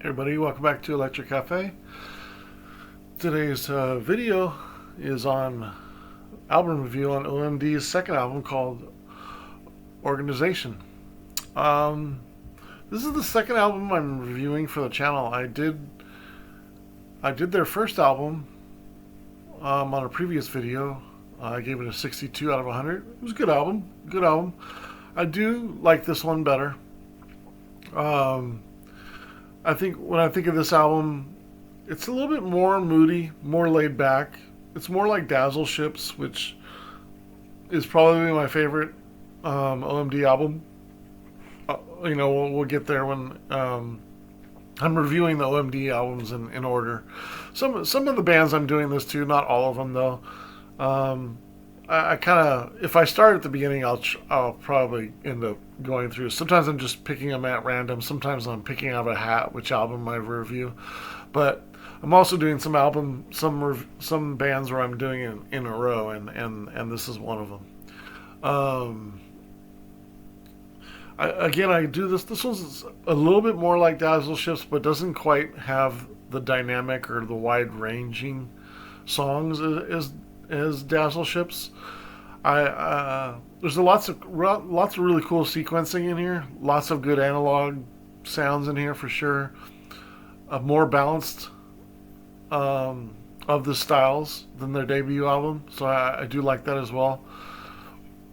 Everybody, welcome back to Electric Cafe. Today's video is on album review on O.M.D's second album called Organization. This is the second album I'm reviewing for the channel. I did their first album on a previous video. I gave it a 62 out of 100. It was a good album. Good album. I do like this one better. I think when I think of this album, it's a little bit more moody, more laid back. It's more like Dazzle Ships, which is probably my favorite O.M.D. album. We'll get there when I'm reviewing the O.M.D. albums in order. Some of the bands I'm doing this to, not all of them though. I kind of, if I start at the beginning, I'll probably end up going through. Sometimes I'm just picking them at random. Sometimes I'm picking out of a hat which album I review. But I'm also doing some bands where I'm doing it in a row, and this is one of them. I do this. This one's a little bit more like Dazzle Ships, but doesn't quite have the dynamic or the wide-ranging songs as Dazzle Ships. There's lots of really cool sequencing in here. Lots of good analog sounds in here for sure. More balanced of the styles than their debut album, so I do like that as well.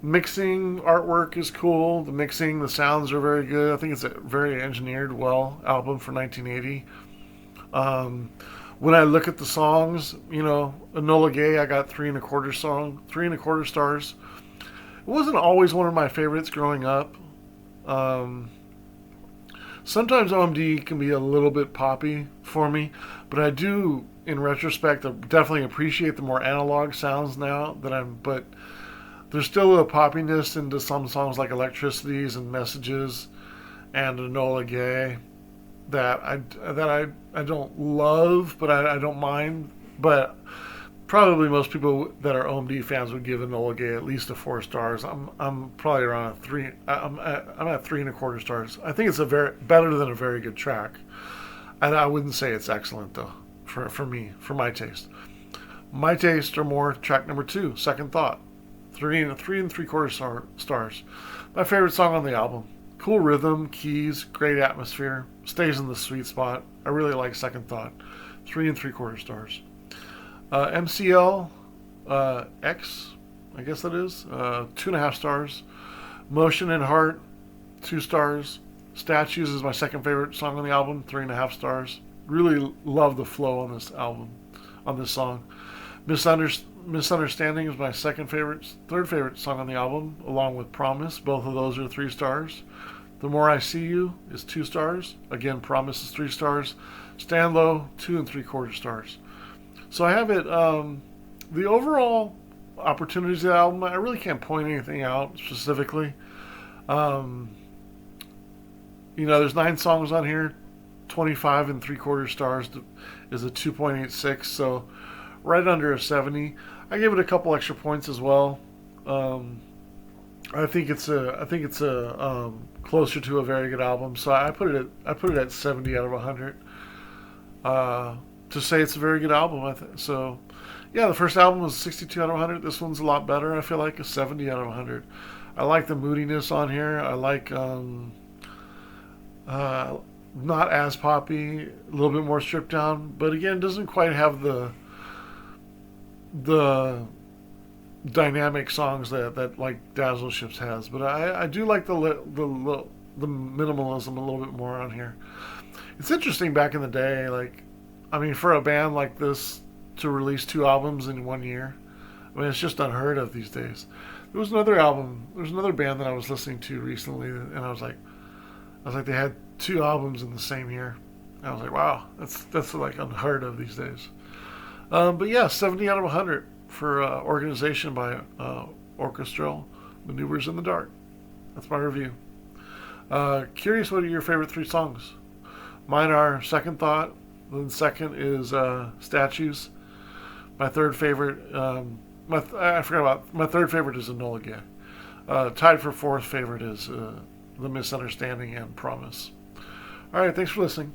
Mixing artwork is cool. The sounds are very good. I think it's a very engineered well album for 1980. When I look at the songs, Enola Gay, I got 3.25 stars. It wasn't always one of my favorites growing up. Sometimes O.M.D. can be a little bit poppy for me, but I do, in retrospect, definitely appreciate the more analog sounds now but there's still a poppiness into some songs like Electricities and Messages and Enola Gay that I don't love, but I don't mind. But probably most people that are O.M.D. fans would give Enola Gay at least 4 stars. I'm probably around 3. I'm at 3.25 stars. I think it's better than a very good track, and I wouldn't say it's excellent though. For me, for my taste, my tastes are more track number 2, Second Thought, 3.75 stars. My favorite song on the album. Cool rhythm, keys, great atmosphere, stays in the sweet spot. I really like Second Thought. 3.75 stars. MCL X, I guess that is, 2.5 stars. Motion and Heart, 2 stars. Statues is my second favorite song on the album, 3.5 stars. Really love the flow on this album, on this song. Misunderstanding is my third favorite song on the album, along with Promise. Both of those are 3 stars. The More I See You is 2 stars. Again, Promise is 3 stars. Stand Low, 2.75 stars. So I have it, the overall opportunities of the album, I really can't point anything out specifically. There's 9 songs on here. 25.75 stars is a 2.86, so right under a 70. I gave it a couple extra points as well. I think it's closer to a very good album, so I put it at 70 out of 100. To say it's a very good album, I think. So, yeah, the first album was 62 out of 100. This one's a lot better. I feel like a 70 out of 100. I like the moodiness on here. I like not as poppy, a little bit more stripped down, but again, doesn't quite have the dynamic songs that like Dazzle Ships has. But I do like the minimalism a little bit more on here. It's interesting back in the day, for a band like this to release 2 albums in 1 year, it's just unheard of these days. There's another band that I was listening to recently, and I was like they had 2 albums in the same year. I was like, wow, that's like unheard of these days. But yeah, 70 out of 100 for Organization by Orchestral Maneuvers in the Dark. That's my review. Curious, what are your favorite 3 songs? Mine are Second Thought. Then second is Statues. My third favorite, my third favorite is Enola Gay. Tied for fourth favorite is The Misunderstanding and Promise. All right, thanks for listening.